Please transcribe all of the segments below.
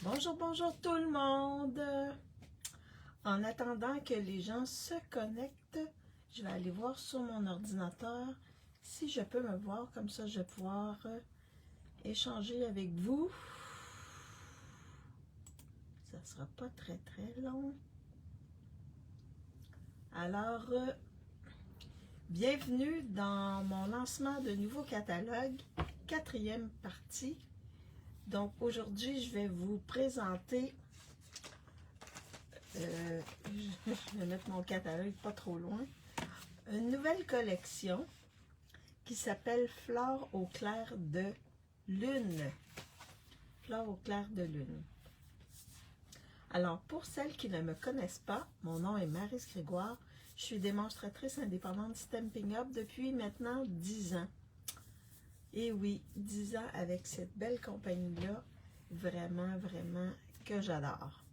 Bonjour, bonjour tout le monde. En attendant que les gens se connectent, je vais aller voir sur mon ordinateur si je peux me voir. Comme ça, je vais pouvoir échanger avec vous. Ça ne sera pas très long. Alors, bienvenue dans mon lancement de nouveau catalogue, 4e partie. Donc aujourd'hui, je vais vous présenter, je vais mettre mon catalogue pas trop loin, une nouvelle collection qui s'appelle Fleurs au clair de lune. Fleurs au clair de lune. Alors, pour celles qui ne me connaissent pas, mon nom est Maryse Grégoire. Je suis démonstratrice indépendante Stampin' Up depuis maintenant 10 ans. Et oui, 10 ans avec cette belle compagnie-là, vraiment que j'adore.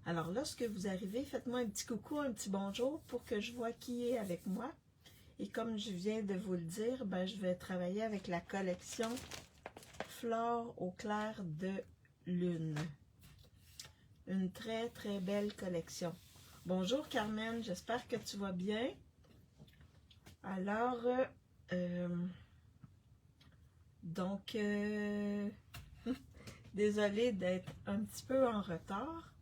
Alors, lorsque vous arrivez, faites-moi un petit coucou, un petit bonjour pour que je vois qui est avec moi. Et comme je viens de vous le dire, ben, je vais travailler avec la collection Fleurs au clair de lune. Une très belle collection. Bonjour Carmen, j'espère que tu vas bien. Alors, donc, désolée d'être un petit peu en retard.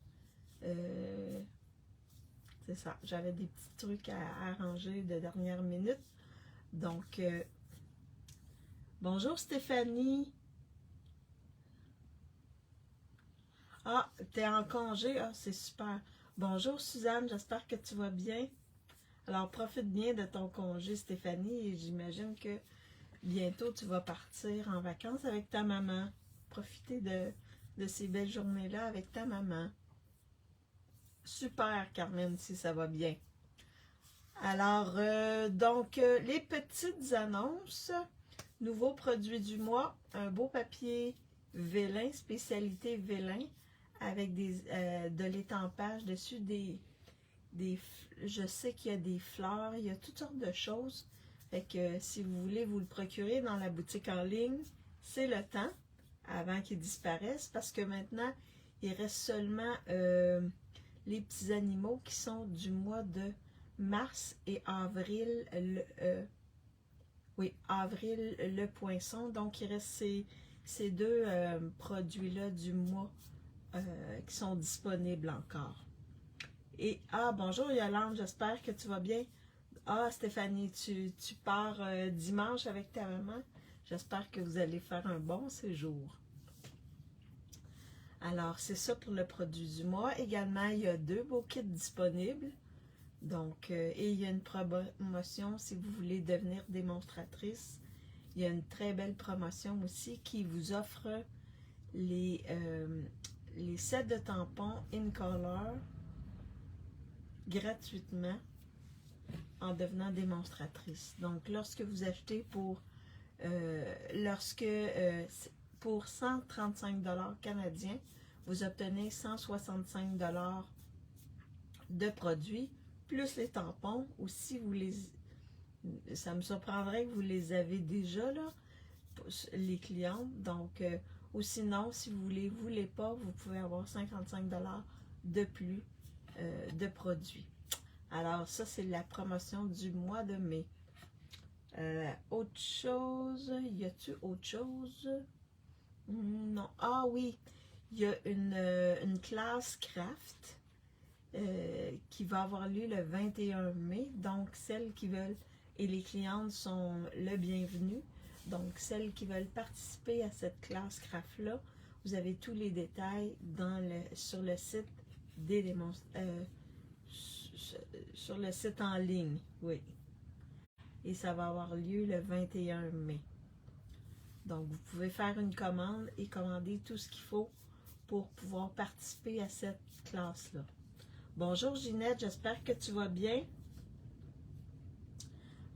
C'est ça, j'avais des petits trucs à arranger de dernière minute. Donc, bonjour Stéphanie. Ah, t'es en congé? Ah, c'est super. Bonjour Suzanne, j'espère que tu vas bien. Alors, profite bien de ton congé Stéphanie et j'imagine que bientôt tu vas partir en vacances avec ta maman. Profitez de ces belles journées-là avec ta maman. Super Carmen, si ça va bien. Alors, les petites annonces. Nouveaux produits du mois. Un beau papier vélin, spécialité vélin, avec de l'étampage dessus, je sais qu'il y a des fleurs, il y a toutes sortes de choses. Fait que si vous voulez vous le procurer dans la boutique en ligne, c'est le temps avant qu'il disparaisse parce que maintenant, il reste seulement les petits animaux qui sont du mois de mars et avril, avril le poinçon. Donc, il reste ces deux produits-là du mois qui sont disponibles encore. Et, bonjour Yolande, j'espère que tu vas bien. Ah, Stéphanie, tu pars dimanche avec ta maman. J'espère que vous allez faire un bon séjour. Alors, c'est ça pour le produit du mois. Également, il y a 2 beaux kits disponibles. Donc, et il y a une promotion si vous voulez devenir démonstratrice. Il y a une très belle promotion aussi qui vous offre les sets de tampons in color gratuitement en devenant démonstratrice. Donc, lorsque vous achetez pour 135 $ canadiens, vous obtenez 165 $ de produits, plus les tampons, ou si vous ça me surprendrait que vous les avez déjà, là, les clientes. Donc, ou sinon, si vous ne voulez pas, vous pouvez avoir 55 $ de plus de produits. Alors, ça, c'est la promotion du mois de mai. Autre chose, y a-t-il autre chose? Non. Ah oui, il y a une classe craft qui va avoir lieu le 21 mai. Donc, celles qui veulent, et les clientes sont le bienvenu. Donc, celles qui veulent participer à cette classe craft-là, vous avez tous les détails sur le site sur le site en ligne, oui. Et ça va avoir lieu le 21 mai. Donc, vous pouvez faire une commande et commander tout ce qu'il faut pour pouvoir participer à cette classe-là. Bonjour Ginette, j'espère que tu vas bien.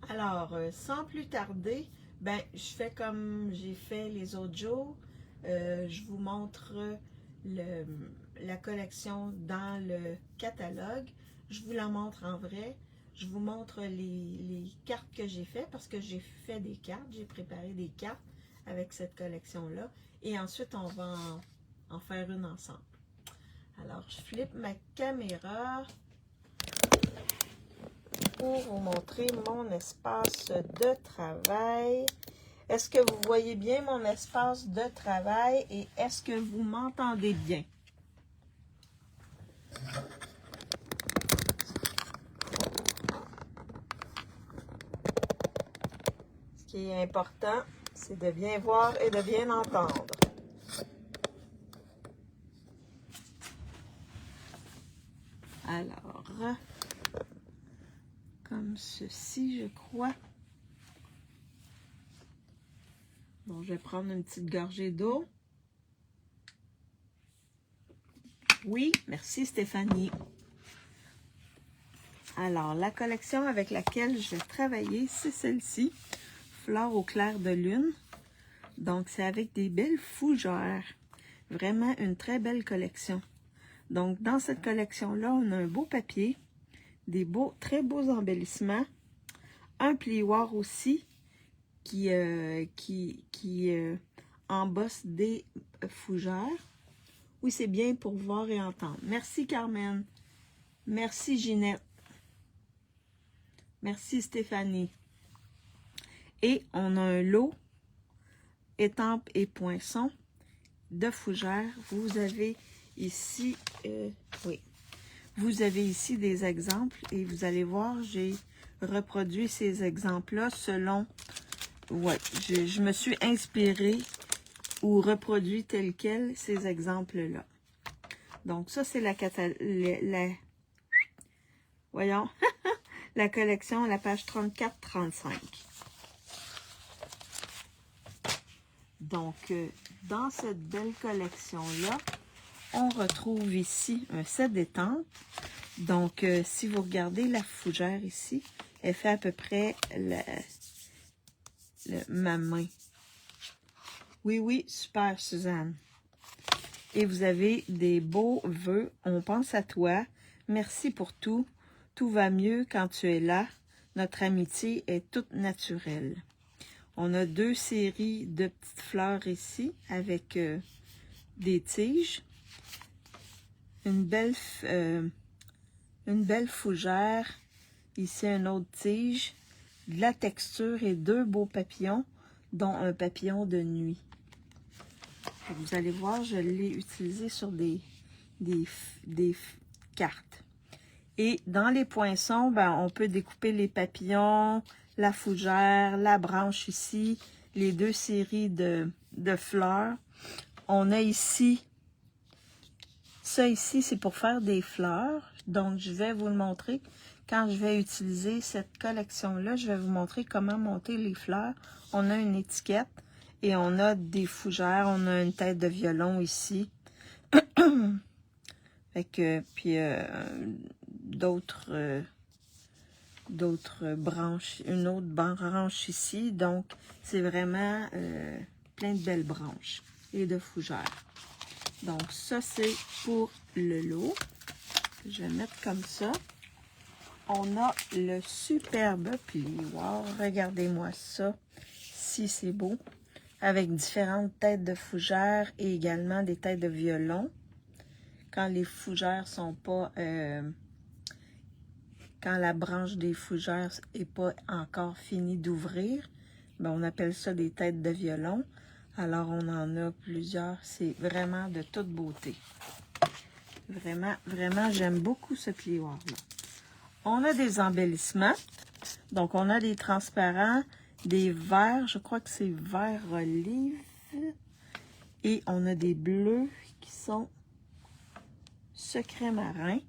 Alors, sans plus tarder, je fais comme j'ai fait les autres jours. Je vous montre la collection dans le catalogue. Je vous la montre en vrai. Je vous montre les cartes que j'ai faites parce que j'ai fait des cartes. J'ai préparé des cartes avec cette collection-là. Et ensuite, on va en faire une ensemble. Alors, je flippe ma caméra pour vous montrer mon espace de travail. Est-ce que vous voyez bien mon espace de travail et est-ce que vous m'entendez bien? Ce qui est important, c'est de bien voir et de bien entendre. Alors, comme ceci, je crois. Bon, je vais prendre une petite gorgée d'eau. Oui, merci Stéphanie. Alors, la collection avec laquelle je vais travailler, c'est celle-ci, Fleurs au clair de lune. Donc, c'est avec des belles fougères. Vraiment une très belle collection. Donc, dans cette collection-là, on a un beau papier, des très beaux embellissements, un plioir aussi qui embosse des fougères. Oui, c'est bien pour voir et entendre. Merci Carmen. Merci Ginette. Merci Stéphanie. Et on a un lot étampes et poinçons de fougères. Vous avez ici, vous avez ici des exemples et vous allez voir, j'ai reproduit ces exemples-là selon, je me suis inspirée ou reproduit tel quel ces exemples-là. Donc ça, c'est voyons, la collection à la page 34-35. Donc, dans cette belle collection-là, on retrouve ici un set d'étampes. Donc, si vous regardez la fougère ici, elle fait à peu près ma main. Oui, super, Suzanne. Et vous avez des beaux vœux. On pense à toi. Merci pour tout. Tout va mieux quand tu es là. Notre amitié est toute naturelle. On a 2 séries de petites fleurs ici avec des tiges. Une belle fougère. Ici, une autre tige. De la texture et 2 beaux papillons, dont un papillon de nuit. Vous allez voir, je l'ai utilisé sur des cartes. Et dans les poinçons, ben, on peut découper les papillons, la fougère, la branche ici, les 2 séries de fleurs. On a ici, ça ici, c'est pour faire des fleurs. Donc, je vais vous le montrer. Quand je vais utiliser cette collection-là, je vais vous montrer comment monter les fleurs. On a une étiquette et on a des fougères. On a une tête de violon ici. Fait que, puis d'autres branches, une autre branche ici. Donc, c'est vraiment plein de belles branches et de fougères. Donc, ça, c'est pour le lot. Je vais mettre comme ça. On a le superbe plioir. Regardez-moi ça. Si c'est beau. Avec différentes têtes de fougères et également des têtes de violon. Quand les fougères sont pas... quand la branche des fougères n'est pas encore finie d'ouvrir, ben on appelle ça des têtes de violon. Alors, on en a plusieurs. C'est vraiment de toute beauté. Vraiment, vraiment, j'aime beaucoup ce plioir-là. On a des embellissements. Donc, on a des transparents, des verts. Je crois que c'est vert olive. Et on a des bleus qui sont secret marin.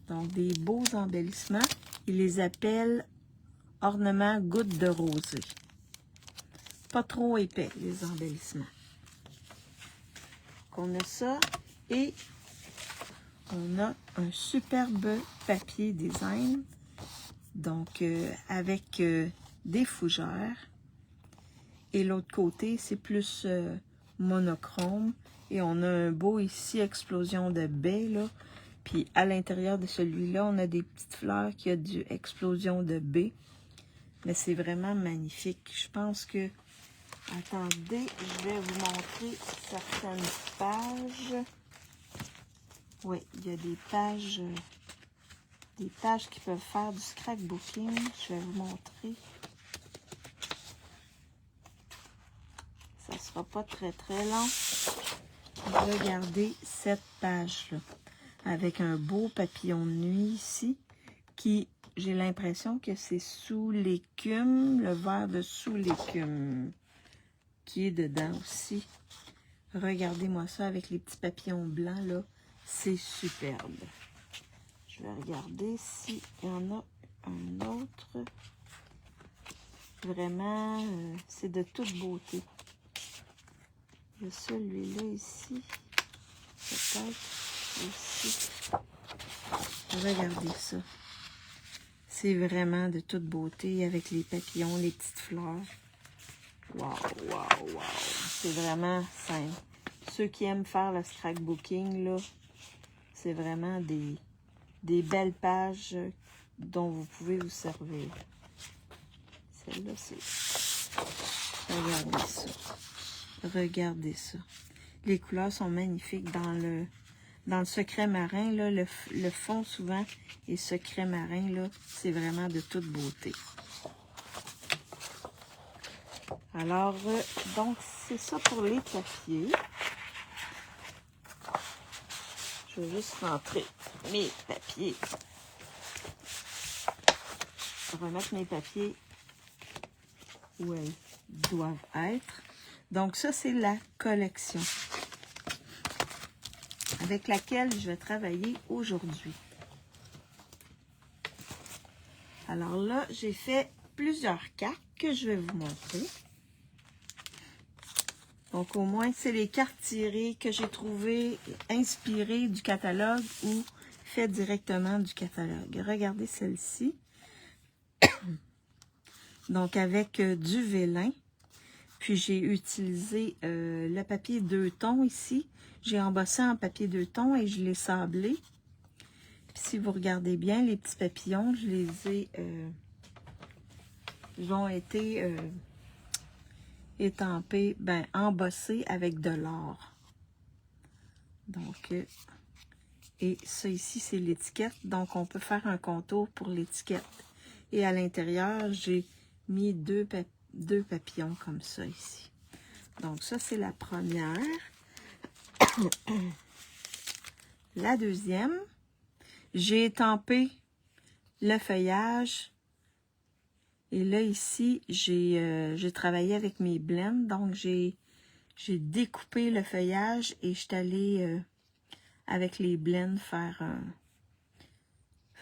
Donc, des beaux embellissements. Ils les appellent ornements gouttes de rosée. Pas trop épais, les embellissements. Donc, on a ça. Et on a un superbe papier design. Donc, avec des fougères. Et l'autre côté, c'est plus monochrome. Et on a un beau ici, explosion de baie, là. Puis à l'intérieur de celui-là, on a des petites fleurs qui ont du explosion de baie. Mais c'est vraiment magnifique. Je pense que Attendez, je vais vous montrer certaines pages. Oui, il y a des pages qui peuvent faire du scrapbooking. Je vais vous montrer. Ça sera pas très long. Regardez cette page-là, avec un beau papillon de nuit ici, qui, j'ai l'impression que c'est sous l'écume, le verre de sous l'écume, qui est dedans aussi. Regardez-moi ça avec les petits papillons blancs, là. C'est superbe. Je vais regarder s'il y en a un autre. Vraiment, c'est de toute beauté. Il y a celui-là ici. Peut-être ici. Regardez ça. C'est vraiment de toute beauté avec les papillons, les petites fleurs. Wow. C'est vraiment simple. Ceux qui aiment faire le scrapbooking, là, c'est vraiment des belles pages dont vous pouvez vous servir. Celle-là, c'est... Regardez ça. Regardez ça. Les couleurs sont magnifiques dans le secret marin, là, le fond souvent est secret marin, là, c'est vraiment de toute beauté. Alors, donc, c'est ça pour les papiers. Je vais juste rentrer mes papiers. Remettre mes papiers où ils doivent être. Donc, ça, c'est la collection avec laquelle je vais travailler aujourd'hui. Alors là, j'ai fait plusieurs cartes que je vais vous montrer. Donc, au moins, c'est les cartes tirées que j'ai trouvées inspirées du catalogue ou faites directement du catalogue. Regardez celle-ci. Donc, avec du vélin. Puis, j'ai utilisé le papier 2 tons ici. J'ai embossé en papier 2 tons et je l'ai sablé. Puis, si vous regardez bien, les petits papillons, je les ai... ils ont été... étampé, embossé avec de l'or. Donc, et ça ici, c'est l'étiquette. Donc, on peut faire un contour pour l'étiquette. Et à l'intérieur, j'ai mis deux papillons comme ça ici. Donc, ça, c'est la première. La deuxième, j'ai étampé le feuillage. Et là, ici, j'ai travaillé avec mes blends. Donc, j'ai découpé le feuillage et je suis allée avec les blends faire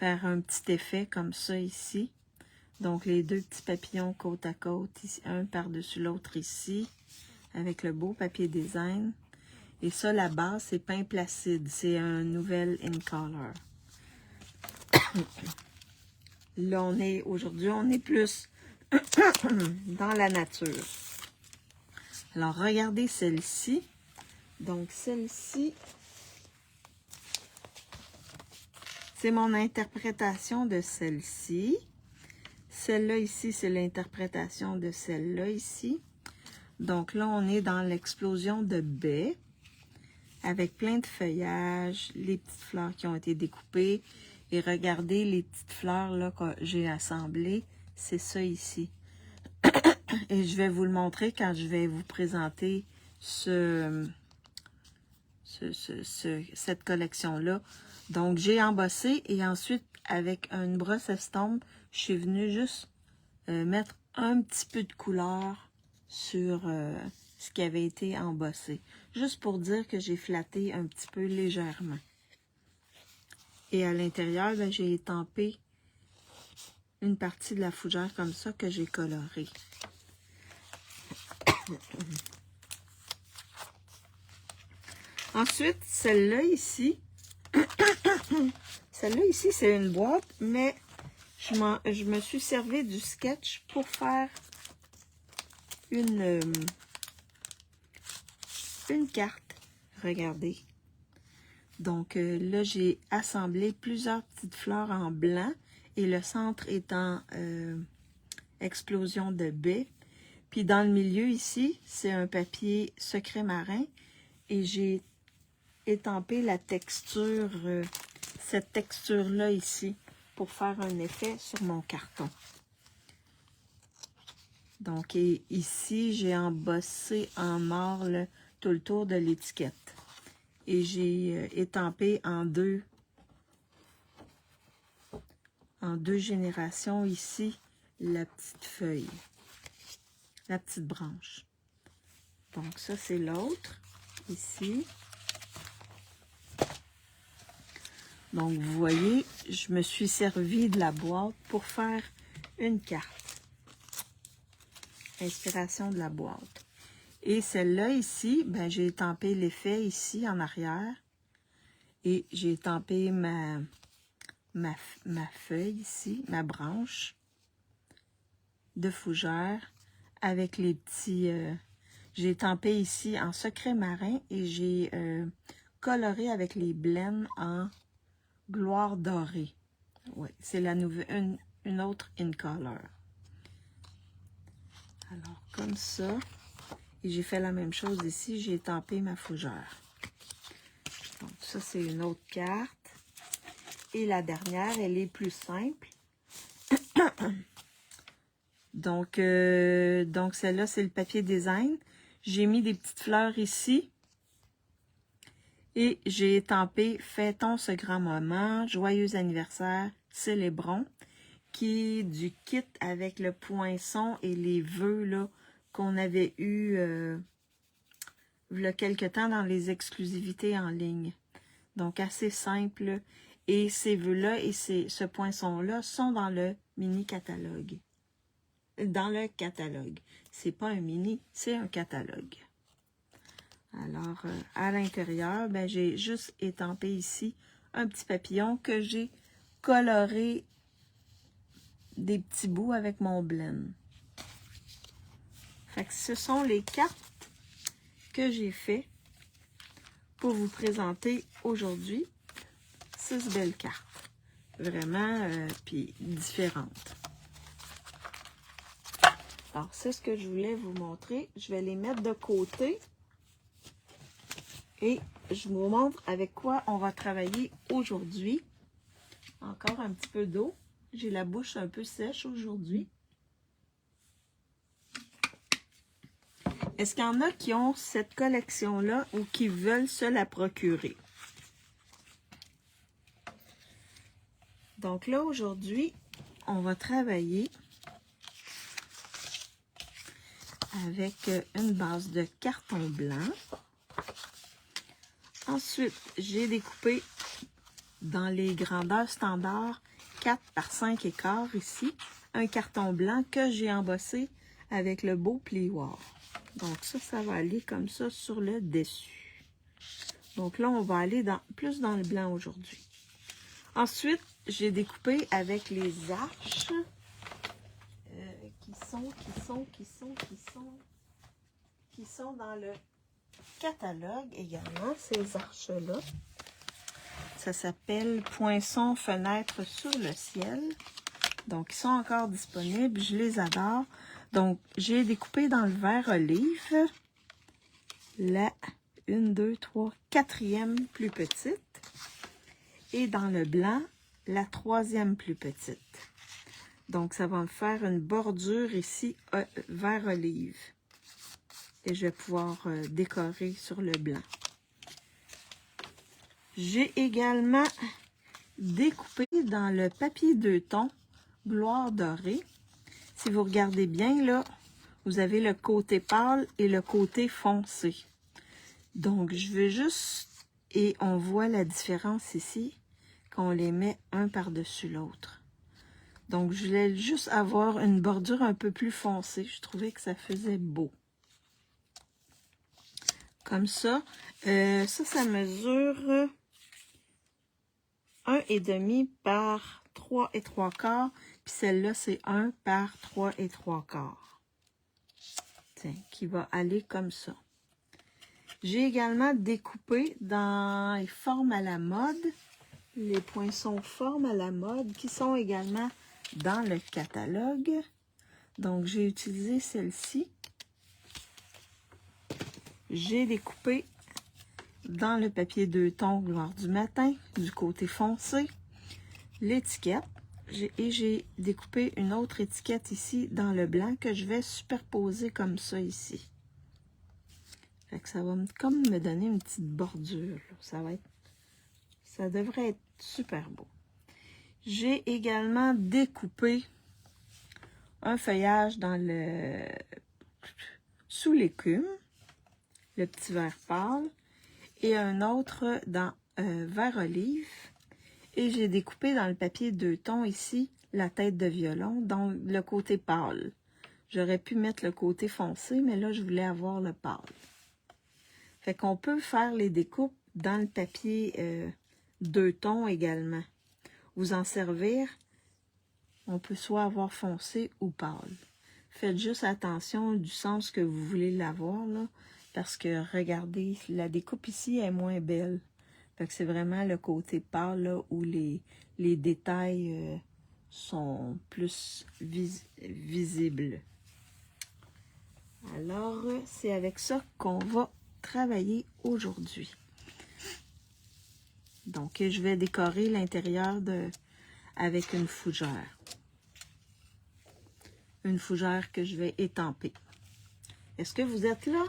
un petit effet comme ça ici. Donc, les deux petits papillons côte à côte, ici, un par-dessus l'autre ici, avec le beau papier design. Et ça, la base, c'est Pain Placide. C'est un nouvel in color. Là, aujourd'hui, on est plus dans la nature. Alors, regardez celle-ci. Donc, celle-ci, c'est mon interprétation de celle-ci. Celle-là ici, c'est l'interprétation de celle-là ici. Donc là, on est dans l'explosion de baies avec plein de feuillages, les petites fleurs qui ont été découpées. Et regardez les petites fleurs là que j'ai assemblées. C'est ça ici. Et je vais vous le montrer quand je vais vous présenter cette collection-là. Donc, j'ai embossé et ensuite, avec une brosse estompe, je suis venue juste mettre un petit peu de couleur sur ce qui avait été embossé. Juste pour dire que j'ai flatté un petit peu légèrement. Et à l'intérieur, j'ai étampé une partie de la fougère comme ça que j'ai colorée. Ensuite, celle-là ici, c'est une boîte, mais je me suis servi du sketch pour faire une carte. Regardez. Donc là, j'ai assemblé plusieurs petites fleurs en blanc et le centre est en explosion de baies. Puis dans le milieu ici, c'est un papier secret marin. Et j'ai étampé la texture, cette texture-là ici, pour faire un effet sur mon carton. Donc ici, j'ai embossé en marbre tout le tour de l'étiquette. Et j'ai étampé en deux générations ici la petite feuille, la petite branche. Donc ça, c'est l'autre, ici. Donc vous voyez, je me suis servi de la boîte pour faire une carte. Inspiration de la boîte. Et celle-là ici, ben, j'ai étampé l'effet ici en arrière. Et j'ai étampé ma feuille ici, ma branche de fougère avec les petits... j'ai étampé ici en secret marin et j'ai coloré avec les blends en gloire dorée. Oui, c'est la nouvelle, une autre in color. Alors, comme ça. Et j'ai fait la même chose ici, j'ai étampé ma fougère. Donc, ça, c'est une autre carte. Et la dernière, elle est plus simple. donc celle-là, c'est le papier design. J'ai mis des petites fleurs ici. Et j'ai étampé « Fêtons ce grand moment, joyeux anniversaire, célébrons », qui est du kit avec le poinçon et les vœux là qu'on avait eu il y a quelque temps dans les exclusivités en ligne. Donc, assez simple. Et ces vœux-là et ce poinçon-là sont dans le mini-catalogue. Dans le catalogue. C'est pas un mini, c'est un catalogue. Alors, à l'intérieur, ben, j'ai juste étampé ici un petit papillon que j'ai coloré des petits bouts avec mon blend. Fait que ce sont les cartes que j'ai fait pour vous présenter aujourd'hui. 6 belles cartes. Vraiment, puis différentes. Alors, c'est ce que je voulais vous montrer. Je vais les mettre de côté. Et je vous montre avec quoi on va travailler aujourd'hui. Encore un petit peu d'eau. J'ai la bouche un peu sèche aujourd'hui. Est-ce qu'il y en a qui ont cette collection-là ou qui veulent se la procurer? Donc là, aujourd'hui, on va travailler avec une base de carton blanc. Ensuite, j'ai découpé dans les grandeurs standards 4 par 5 écarts ici, un carton blanc que j'ai embossé avec le beau plioir. Donc ça va aller comme ça sur le dessus. Donc là, on va aller plus dans le blanc aujourd'hui. Ensuite, j'ai découpé avec les arches qui sont dans le catalogue également, ces arches-là. Ça s'appelle Poinçon fenêtre sur le ciel. Donc, ils sont encore disponibles. Je les adore. Donc, j'ai découpé dans le vert olive la 1, 2, 3, 4e plus petite. Et dans le blanc, la 3e plus petite. Donc, ça va me faire une bordure ici, vert olive. Et je vais pouvoir décorer sur le blanc. J'ai également découpé dans le papier 2 tons, gloire dorée. Si vous regardez bien, là, vous avez le côté pâle et le côté foncé. Donc, je veux juste, et on voit la différence ici, qu'on les met un par-dessus l'autre. Donc, je voulais juste avoir une bordure un peu plus foncée. Je trouvais que ça faisait beau. Comme ça. Ça mesure 1,5 par 3 3/4. Puis celle-là, c'est 1 par 3 3/4. Tiens, qui va aller comme ça. J'ai également découpé dans les formes à la mode, les poinçons formes à la mode, qui sont également dans le catalogue. Donc, j'ai utilisé celle-ci, j'ai découpé dans le papier 2 tons Gloire du matin, du côté foncé, l'étiquette. Et j'ai découpé une autre étiquette ici dans le blanc que je vais superposer comme ça ici. Fait que ça va comme me donner une petite bordure. Là. Ça devrait être super beau. J'ai également découpé un feuillage dans le sous l'écume, le petit vert pâle, et un autre dans vert olive. Et j'ai découpé dans le papier 2 tons ici la tête de violon, donc le côté pâle. J'aurais pu mettre le côté foncé, mais là, je voulais avoir le pâle. Fait qu'on peut faire les découpes dans le papier 2 tons également. Vous en servir, on peut soit avoir foncé ou pâle. Faites juste attention du sens que vous voulez l'avoir, là, parce que regardez, la découpe ici est moins belle. Fait que c'est vraiment le côté pâle là, où les détails sont plus visibles. Alors, c'est avec ça qu'on va travailler aujourd'hui. Donc, je vais décorer l'intérieur avec une fougère. Une fougère que je vais étamper. Est-ce que vous êtes là?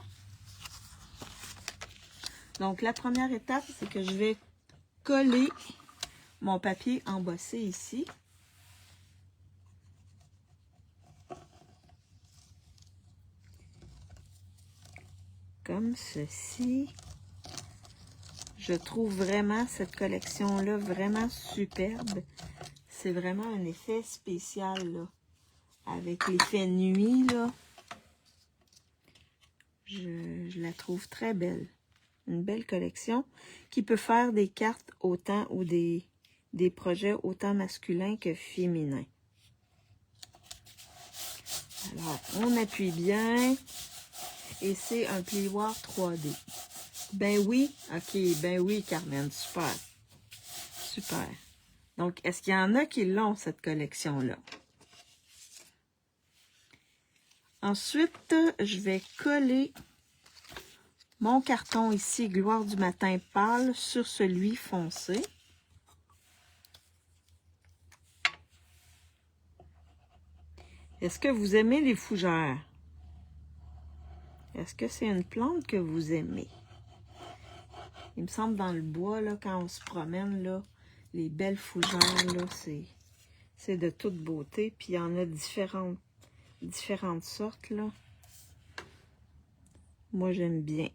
Donc, la première étape, c'est que je vais coller mon papier embossé ici. Comme ceci. Je trouve vraiment cette collection-là vraiment superbe. C'est vraiment un effet spécial, là. Avec l'effet nuit, là. Je la trouve très belle. Une belle collection qui peut faire des cartes autant ou des projets autant masculins que féminins. Alors, on appuie bien et c'est un plioir 3D. Ben oui, ok, ben oui, Carmen, super. Super. Donc, est-ce qu'il y en a qui l'ont, cette collection-là? Ensuite, je vais coller mon carton ici, Gloire du matin pâle, sur celui foncé. Est-ce que vous aimez les fougères? Est-ce que c'est une plante que vous aimez? Il me semble dans le bois, là, quand on se promène, là, les belles fougères, là, c'est de toute beauté. Puis il y en a différentes sortes, là. Moi, j'aime bien.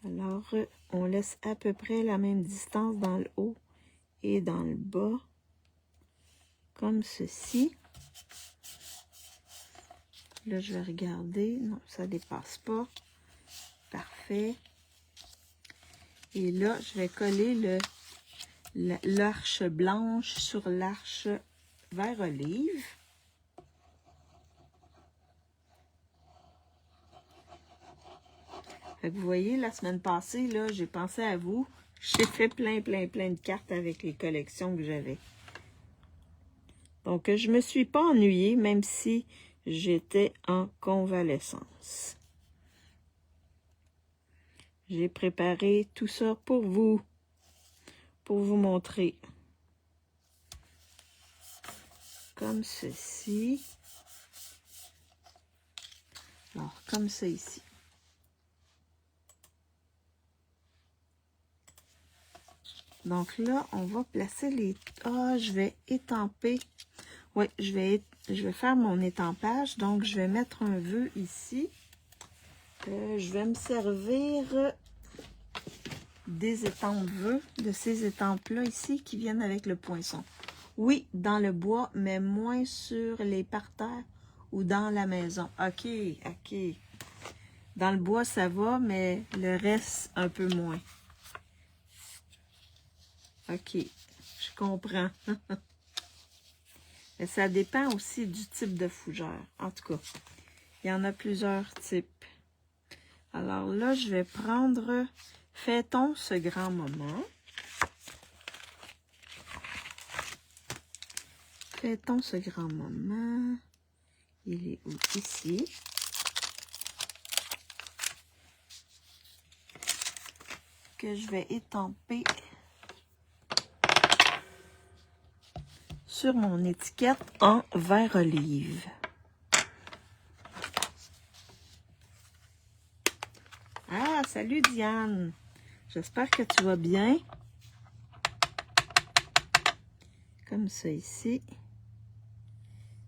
Alors, on laisse à peu près la même distance dans le haut et dans le bas, comme ceci. Là, je vais regarder. Non, ça ne dépasse pas. Parfait. Et là, je vais coller l'arche blanche sur l'arche vert olive. Fait que vous voyez, la semaine passée, là, j'ai pensé à vous. J'ai fait plein de cartes avec les collections que j'avais. Donc, je me suis pas ennuyée, même si j'étais en convalescence. J'ai préparé tout ça pour vous montrer. Comme ceci. Alors, comme ça ici. Donc là, on va placer les... Ah, je vais étamper. Oui, je vais faire mon étampage. Donc, je vais mettre un vœu ici. Je vais me servir des étampes-vœux, de ces étampes-là ici qui viennent avec le poinçon. Oui, dans le bois, mais moins sur les parterres ou dans la maison. OK, OK. Dans le bois, ça va, mais le reste, un peu moins. OK, je comprends. Mais ça dépend aussi du type de fougère. En tout cas, il y en a plusieurs types. Alors là, je vais prendre... Fêtons ce grand moment. Fêtons ce grand moment Il est ici. Que je vais étamper sur mon étiquette en vert olive. Ah, salut Diane! J'espère que tu vas bien. Comme ça ici.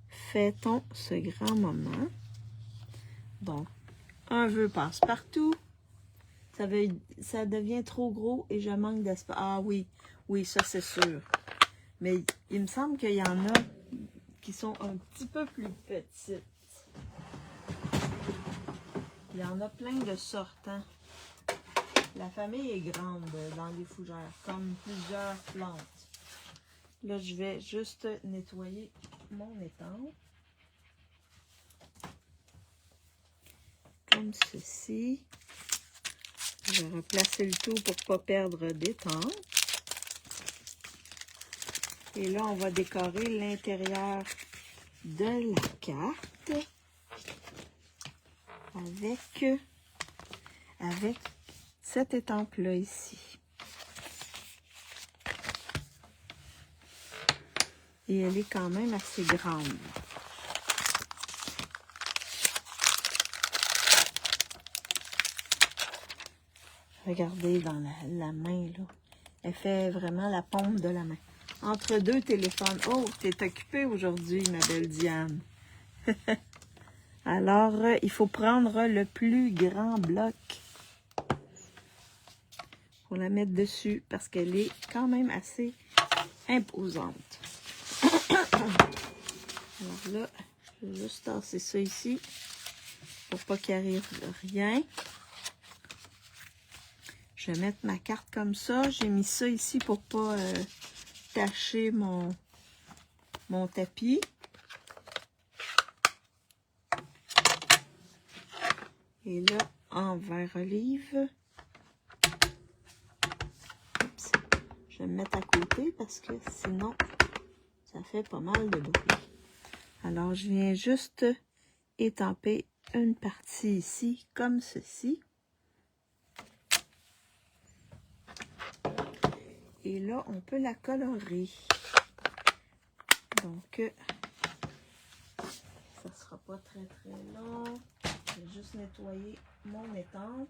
Fêtons ce grand moment. Donc, un vœu passe partout. Ça devient trop gros et je manque d'espace. Ah oui, oui, ça c'est sûr. Mais il me semble qu'il y en a qui sont un petit peu plus petites. Il y en a plein de sortes. Hein? La famille est grande dans les fougères, comme plusieurs plantes. Là, je vais juste nettoyer mon étang. Comme ceci. Je vais replacer le tout pour ne pas perdre d'étang. Et là, on va décorer l'intérieur de la carte avec cette étampe-là ici. Et elle est quand même assez grande. Regardez dans la main, là. Elle fait vraiment la paume de la main. Entre deux téléphones. Oh, t'es occupée aujourd'hui, ma belle Diane. Alors, il faut prendre le plus grand bloc pour la mettre dessus parce qu'elle est quand même assez imposante. Alors là, je vais juste tasser ça ici pour pas qu'il arrive rien. Je vais mettre ma carte comme ça. J'ai mis ça ici pour pas tacher mon tapis. Et là, en vert olive. Oups. Je vais me mettre à côté parce que sinon, ça fait pas mal de bruit. Alors, je viens juste étamper une partie ici, comme ceci. Et là, on peut la colorer. Donc, ça sera pas très long. Je vais juste nettoyer mon étampe.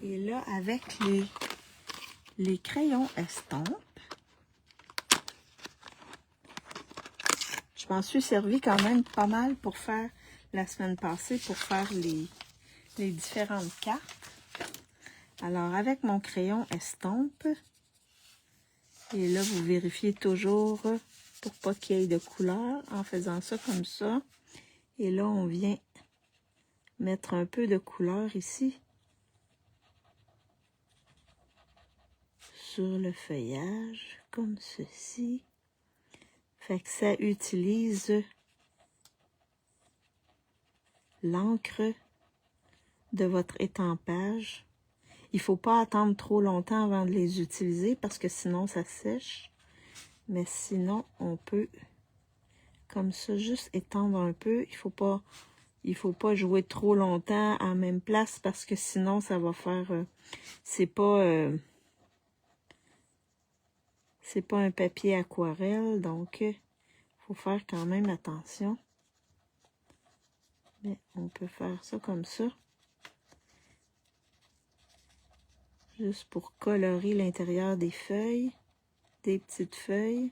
Et là, avec les crayons estampes, je m'en suis servi quand même pas mal pour faire, la semaine passée, pour faire les différentes cartes. Alors, avec mon crayon estampe, et là, vous vérifiez toujours pour pas qu'il y ait de couleur en faisant ça comme ça. Et là, on vient mettre un peu de couleur ici sur le feuillage, comme ceci. Fait que ça utilise l'encre de votre étampage. Il ne faut pas attendre trop longtemps avant de les utiliser parce que sinon ça sèche. Mais sinon, on peut comme ça juste étendre un peu. Il faut pas jouer trop longtemps en même place parce que sinon ça va faire... c'est pas un papier aquarelle, donc il faut faire quand même attention. Mais on peut faire ça comme ça. Juste pour colorer l'intérieur des feuilles, des petites feuilles.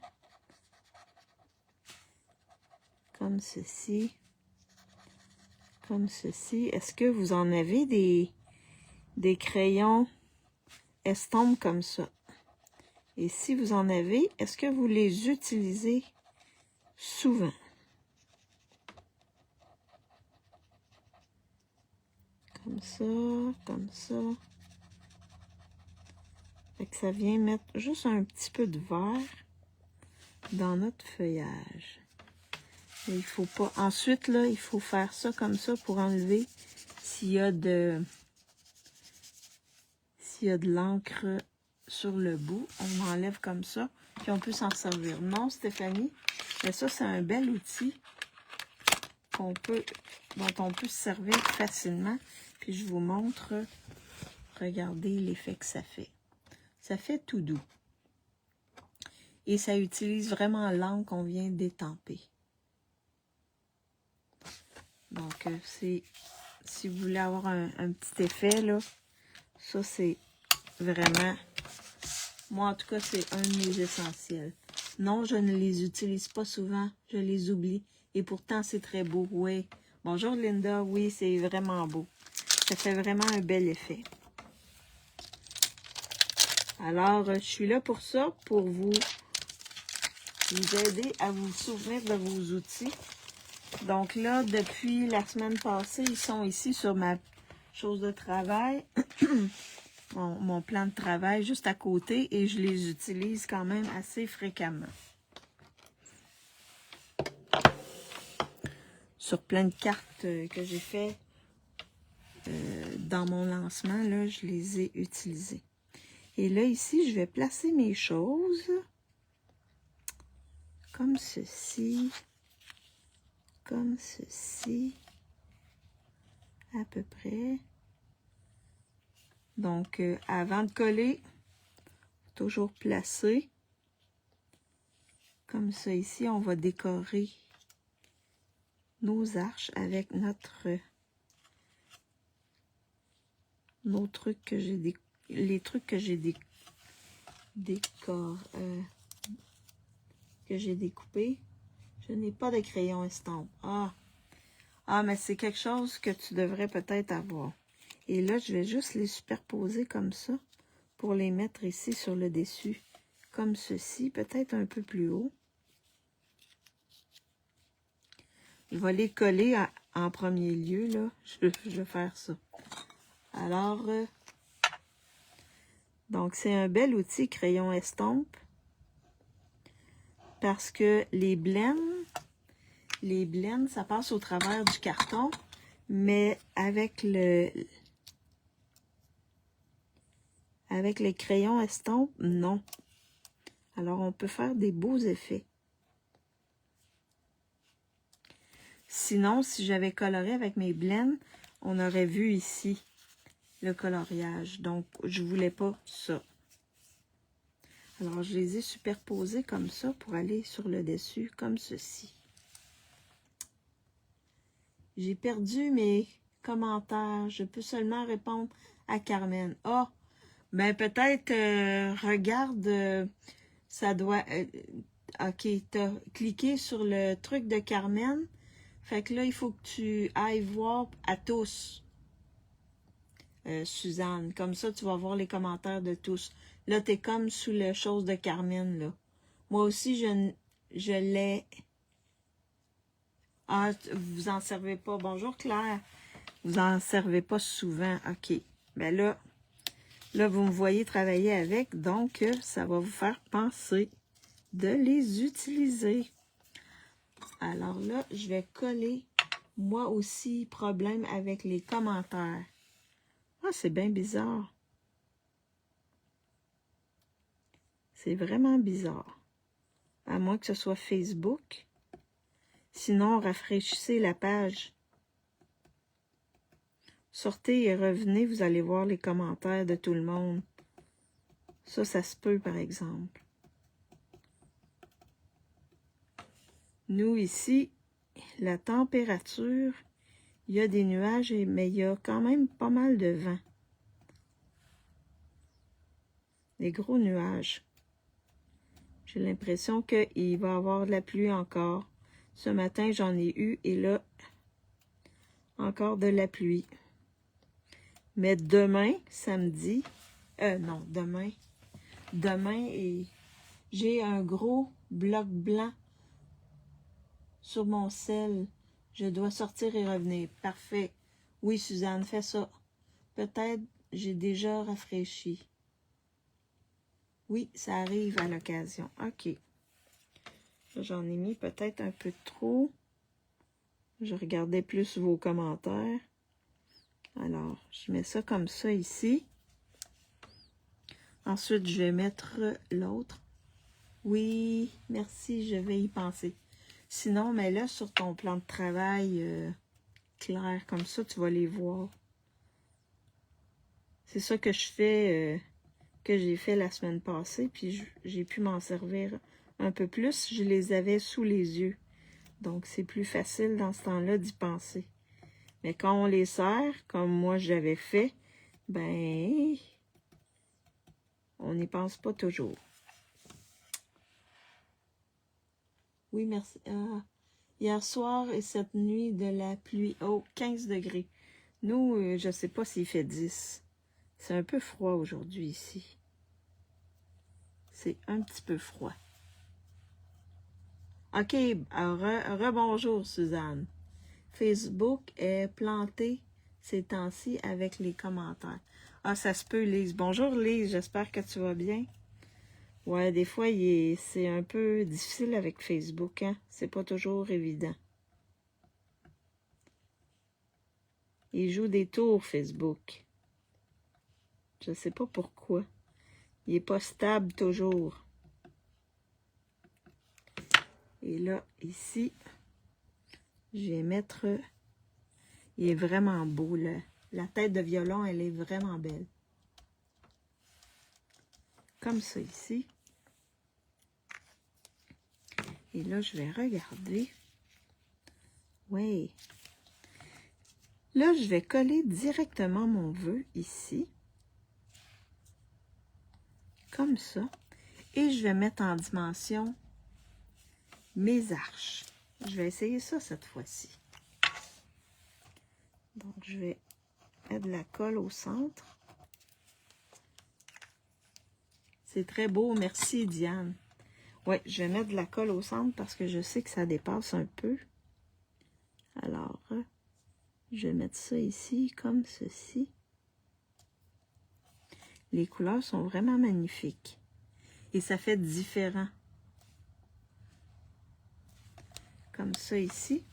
Comme ceci. Comme ceci. Est-ce que vous en avez des crayons estampes comme ça? Et si vous en avez, est-ce que vous les utilisez souvent? Comme ça, comme ça. Fait que ça vient mettre juste un petit peu de vert dans notre feuillage. Et il faut pas... Ensuite, là, il faut faire ça comme ça pour enlever s'il y a de l'encre sur le bout. On enlève comme ça. puis on peut s'en servir. Non, Stéphanie, mais ça, c'est un bel outil dont on peut se servir facilement. Puis je vous montre, regardez l'effet que ça fait. Ça fait tout doux. Et ça utilise vraiment l'encre qu'on vient d'étamper. Donc, si vous voulez avoir un petit effet, là, ça, c'est vraiment... Moi, en tout cas, c'est un de mes essentiels. Non, je ne les utilise pas souvent. Je les oublie. Et pourtant, c'est très beau. Oui. Bonjour, Linda. Oui, c'est vraiment beau. Ça fait vraiment un bel effet. Alors, je suis là pour ça, pour vous aider à vous souvenir de vos outils. Donc là, depuis la semaine passée, ils sont ici sur ma chose de travail. Mon plan de travail juste à côté et je les utilise quand même assez fréquemment. Sur plein de cartes que j'ai fait dans mon lancement, là, je les ai utilisées. Et là, ici, je vais placer mes choses comme ceci, à peu près. Donc, avant de coller, toujours placer. Comme ça, ici, on va décorer nos arches avec nos trucs que j'ai les trucs que j'ai découpés. Je n'ai pas de crayon estampe. Ah, mais c'est quelque chose que tu devrais peut-être avoir. Et là, je vais juste les superposer comme ça pour les mettre ici sur le dessus. Comme ceci, peut-être un peu plus haut. Je vais les coller en premier lieu, là. Je vais faire ça. Alors, donc c'est un bel outil, crayon estampe. Parce que les blends, ça passe au travers du carton. Mais avec le crayon estampe, non. Alors, on peut faire des beaux effets. Sinon, si j'avais coloré avec mes blends, on aurait vu ici le coloriage. Donc, je voulais pas ça. Alors, je les ai superposés comme ça pour aller sur le dessus, comme ceci. J'ai perdu mes commentaires. Je peux seulement répondre à Carmen. Ah, ben peut-être, regarde, ça doit... ok, tu as cliqué sur le truc de Carmen. Fait que là, il faut que tu ailles voir à tous, Suzanne. Comme ça, tu vas voir les commentaires de tous. Là, tu es comme sous la chose de Carmen, là. Moi aussi, je l'ai... Ah, vous en servez pas. Bonjour, Claire. Vous en servez pas souvent. OK. Ben là, vous me voyez travailler avec, donc ça va vous faire penser de les utiliser. Alors là, je vais coller, moi aussi, problème avec les commentaires. Ah, c'est bien bizarre. C'est vraiment bizarre. À moins que ce soit Facebook. Sinon, rafraîchissez la page. Sortez et revenez, vous allez voir les commentaires de tout le monde. Ça se peut, par exemple. Nous, ici, la température, il y a des nuages, mais il y a quand même pas mal de vent. Des gros nuages. J'ai l'impression qu'il va y avoir de la pluie encore. Ce matin, j'en ai eu, et là, encore de la pluie. Mais demain, samedi, non, demain, et j'ai un gros bloc blanc sur mon sel. Je dois sortir et revenir. Parfait. Oui, Suzanne, fais ça. Peut-être j'ai déjà rafraîchi. Oui, ça arrive à l'occasion. OK. J'en ai mis peut-être un peu trop. Je regardais plus vos commentaires. Alors, je mets ça comme ça ici. Ensuite, je vais mettre l'autre. Oui, merci, je vais y penser. Sinon, mais là, sur ton plan de travail clair, comme ça, tu vas les voir. C'est ça que je fais, que j'ai fait la semaine passée, puis j'ai pu m'en servir un peu plus. Je les avais sous les yeux. Donc, c'est plus facile dans ce temps-là d'y penser. Mais quand on les sert, comme moi j'avais fait, ben, on n'y pense pas toujours. Oui, merci. Ah, hier soir et cette nuit de la pluie. Oh, 15 degrés. Nous, je ne sais pas s'il fait 10. C'est un peu froid aujourd'hui ici. C'est un petit peu froid. OK, rebonjour Suzanne. Facebook est planté ces temps-ci avec les commentaires. Ah, ça se peut, Lise. Bonjour, Lise. J'espère que tu vas bien. Ouais, des fois, c'est un peu difficile avec Facebook, hein? C'est pas toujours évident. Il joue des tours, Facebook. Je sais pas pourquoi. Il est pas stable toujours. Et là, ici, je vais mettre... Il est vraiment beau, là. La tête de violon, elle est vraiment belle. Comme ça, ici. Et là, je vais regarder. Oui. Là, je vais coller directement mon vœu ici. Comme ça. Et je vais mettre en dimension mes arches. Je vais essayer ça cette fois-ci. Donc, je vais mettre de la colle au centre. C'est très beau. Merci, Diane. Oui, je vais mettre de la colle au centre parce que je sais que ça dépasse un peu. Alors, je vais mettre ça ici comme ceci. Les couleurs sont vraiment magnifiques. Et ça fait différent. Comme ça ici.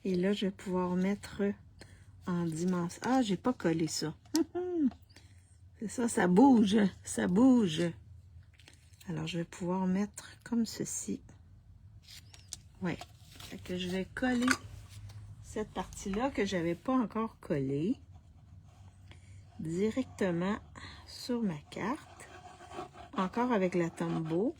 Et là, je vais pouvoir mettre en dimension. Ah, j'ai pas collé ça. C'est ça, ça bouge. Ça bouge. Alors, je vais pouvoir mettre comme ceci. Ouais. Fait que je vais coller cette partie-là que j'avais pas encore collée directement sur ma carte. Encore avec la Tombow.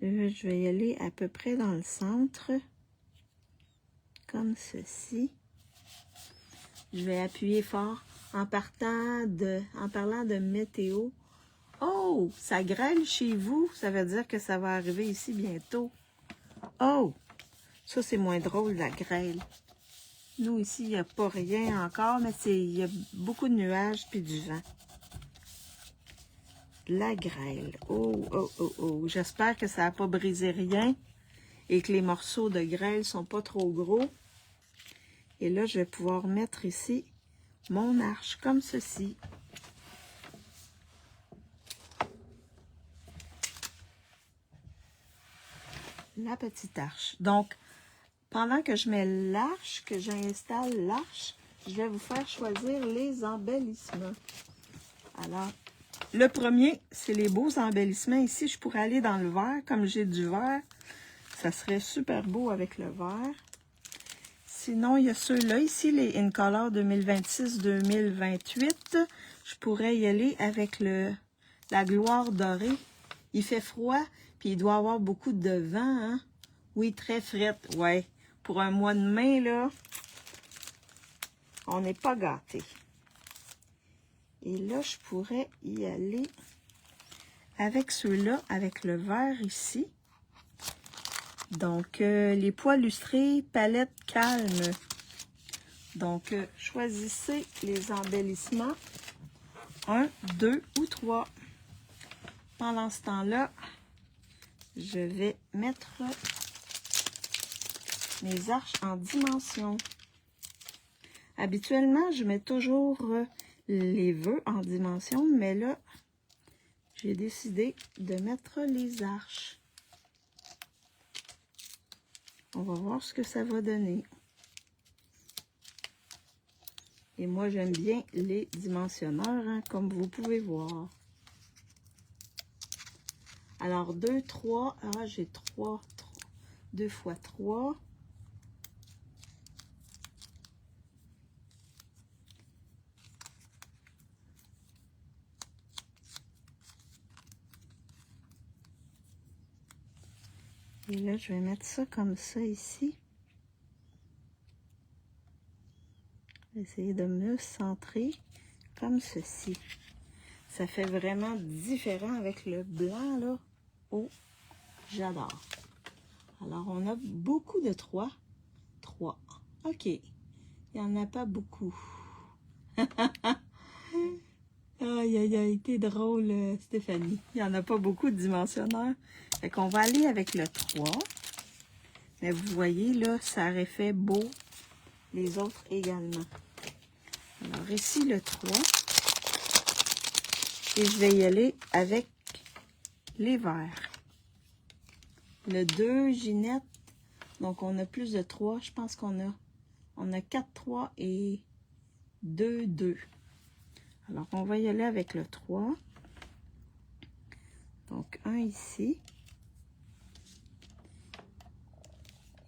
Je vais y aller à peu près dans le centre. Comme ceci. Je vais appuyer fort en parlant de météo. Oh, ça grêle chez vous. Ça veut dire que ça va arriver ici bientôt. Oh, ça c'est moins drôle, la grêle. Nous, ici, il n'y a pas rien encore, mais il y a beaucoup de nuages puis du vent. La grêle. Oh, oh, oh, oh. J'espère que ça n'a pas brisé rien et que les morceaux de grêle sont pas trop gros. Et là, je vais pouvoir mettre ici mon arche comme ceci. La petite arche. Donc, pendant que je mets l'arche, que j'installe l'arche, je vais vous faire choisir les embellissements. Alors, le premier, c'est les beaux embellissements. Ici, je pourrais aller dans le vert. Comme j'ai du vert, ça serait super beau avec le vert. Sinon, il y a ceux-là ici, les In Color 2026-2028. Je pourrais y aller avec la gloire dorée. Il fait froid, puis il doit y avoir beaucoup de vent, hein? Oui, très frette, ouais. Pour un mois de mai, là, on n'est pas gâtés. Et là, je pourrais y aller avec ceux-là, avec le vert ici. Donc, les pois lustrés, palette calme. Donc, choisissez les embellissements. 1, 2 ou 3. Pendant ce temps-là, je vais mettre mes arches en dimension. Habituellement, je mets toujours les vœux en dimension, mais là, j'ai décidé de mettre les arches. On va voir ce que ça va donner. Et moi, j'aime bien les dimensionneurs, hein, comme vous pouvez voir. Alors, 2, 3. Ah, j'ai 3. 2 fois 3. Et là, je vais mettre ça comme ça ici. Essayer de me centrer comme ceci. Ça fait vraiment différent avec le blanc, là. Oh, j'adore. Alors, on a beaucoup de 3. 3. OK. Il n'y en a pas beaucoup. Aïe, aïe, aïe, t'es drôle, Stéphanie. Il n'y en a pas beaucoup de dimensionneurs. Fait qu'on va aller avec le 3. Mais vous voyez, là, ça aurait fait beau les autres également. Alors, ici, le 3. Et je vais y aller avec les verts. Le 2, Ginette. Donc, on a plus de 3. Je pense qu'on a 4, 3 et 2, 2. Alors, on va y aller avec le 3. Donc, un ici.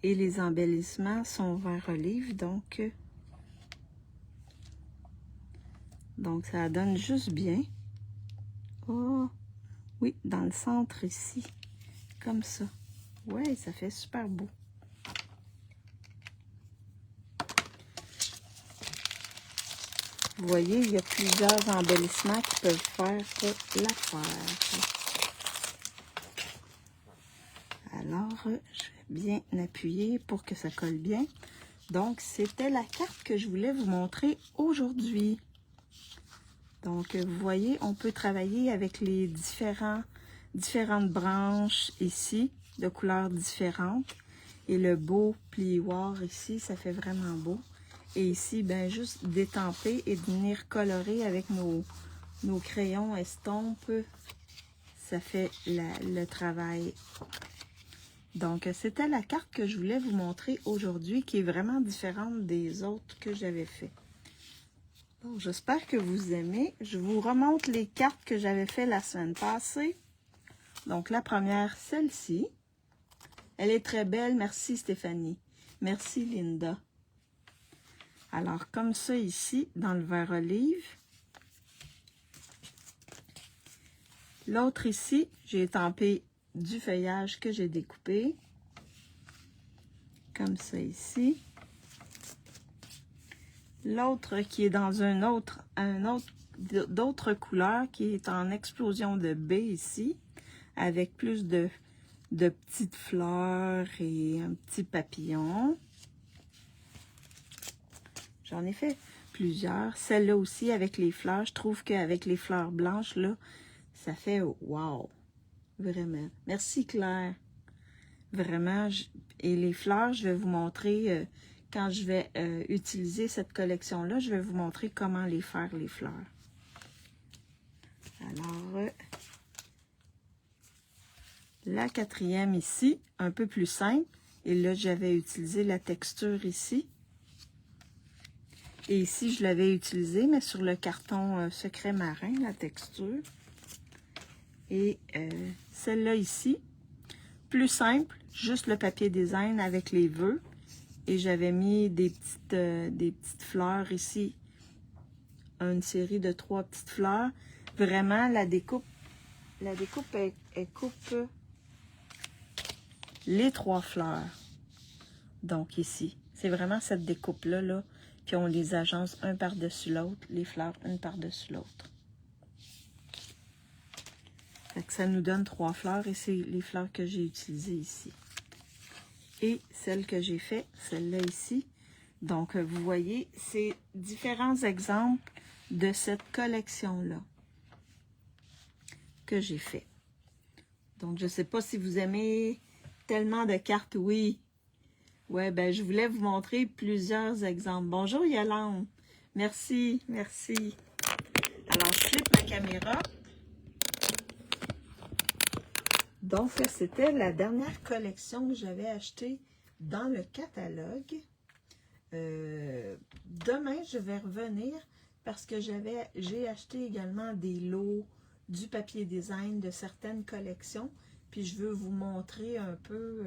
Et les embellissements sont vert olive, donc ça donne juste bien. Oh, oui, dans le centre ici, comme ça. Ouais, ça fait super beau. Vous voyez, il y a plusieurs embellissements qui peuvent faire l'affaire. Alors, je vais bien appuyer pour que ça colle bien. Donc, c'était la carte que je voulais vous montrer aujourd'hui. Donc, vous voyez, on peut travailler avec les différentes branches ici, de couleurs différentes. Et le beau plioir ici, ça fait vraiment beau. Et ici, ben juste détamper et venir colorer avec nos crayons estampes. Ça fait le travail. Donc, c'était la carte que je voulais vous montrer aujourd'hui, qui est vraiment différente des autres que j'avais fait. Bon, j'espère que vous aimez. Je vous remonte les cartes que j'avais fait la semaine passée. Donc, la première, celle-ci. Elle est très belle. Merci, Stéphanie. Merci, Linda. Alors, comme ça ici, dans le vert olive. L'autre ici, j'ai étampé du feuillage que j'ai découpé. Comme ça ici. L'autre qui est dans d'autres couleurs, qui est en explosion de baie ici, avec plus de petites fleurs et un petit papillon. J'en ai fait plusieurs. Celle-là aussi avec les fleurs. Je trouve qu'avec les fleurs blanches, là, ça fait wow! Vraiment. Merci Claire. Vraiment. Et les fleurs, je vais vous montrer... quand je vais utiliser cette collection-là, je vais vous montrer comment les faire, les fleurs. Alors, la quatrième ici, un peu plus simple. Et là, j'avais utilisé la texture ici. Et ici, je l'avais utilisé, mais sur le carton secret marin, la texture. Et celle-là ici, plus simple, juste le papier design avec les vœux. Et j'avais mis des petites fleurs ici. Une série de 3 petites fleurs. Vraiment, la découpe, elle coupe les 3 fleurs. Donc ici, c'est vraiment cette découpe-là, là. Puis on les agence un par-dessus l'autre, les fleurs une par-dessus l'autre. Fait que ça nous donne 3 fleurs et c'est les fleurs que j'ai utilisées ici. Et celle que j'ai fait, celle-là ici. Donc, vous voyez, c'est différents exemples de cette collection-là que j'ai fait. Donc, je ne sais pas si vous aimez tellement de cartes. Oui. Ouais, ben, je voulais vous montrer plusieurs exemples. Bonjour, Yolande. Merci, merci. Alors, je flippe ma caméra. Donc, c'était la dernière collection que j'avais achetée dans le catalogue. Demain, je vais revenir parce que j'ai acheté également des lots du papier design de certaines collections. Puis je veux vous montrer un peu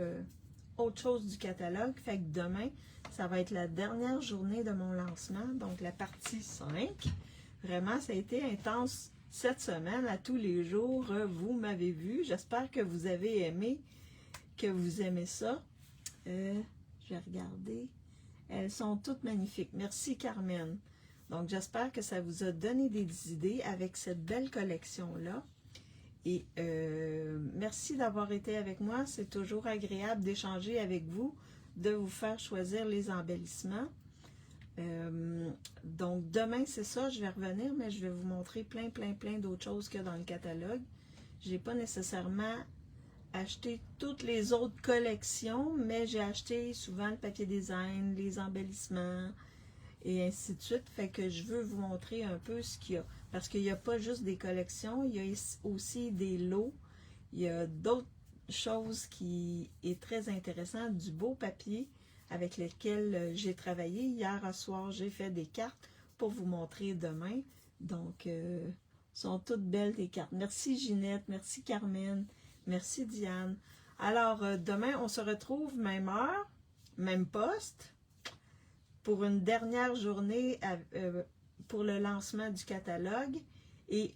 autre chose du catalogue. Fait que demain, ça va être la dernière journée de mon lancement, donc la partie 5. Vraiment, ça a été intense cette semaine, à tous les jours. Vous m'avez vu. J'espère que vous avez aimé, que vous aimez ça. Je vais regarder. Elles sont toutes magnifiques. Merci, Carmen. Donc, j'espère que ça vous a donné des idées avec cette belle collection-là. Et merci d'avoir été avec moi. C'est toujours agréable d'échanger avec vous, de vous faire choisir les embellissements. Donc, demain, c'est ça. Je vais revenir, mais je vais vous montrer plein d'autres choses que dans le catalogue. Je n'ai pas nécessairement acheté toutes les autres collections, mais j'ai acheté souvent le papier design, les embellissements et ainsi de suite. Fait que je veux vous montrer un peu ce qu'il y a. Parce qu'il n'y a pas juste des collections, il y a aussi des lots. Il y a d'autres choses qui est très intéressant, du beau papier avec lequel j'ai travaillé. Hier soir, j'ai fait des cartes pour vous montrer demain. Donc, sont toutes belles les cartes. Merci Ginette, merci Carmen, merci Diane. Alors, demain, on se retrouve même heure, même poste, pour une dernière journée pour le lancement du catalogue. Et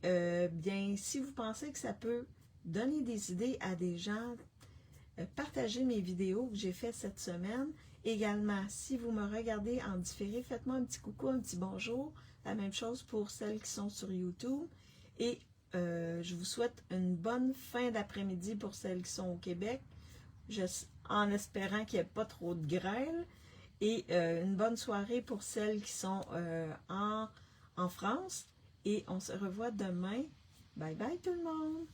bien, si vous pensez que ça peut donner des idées à des gens, partagez mes vidéos que j'ai faites cette semaine. Également, si vous me regardez en différé, faites-moi un petit coucou, un petit bonjour. La même chose pour celles qui sont sur YouTube. Et je vous souhaite une bonne fin d'après-midi pour celles qui sont au Québec, en espérant qu'il n'y ait pas trop de grêle. Et une bonne soirée pour celles qui sont en France. Et on se revoit demain. Bye bye tout le monde!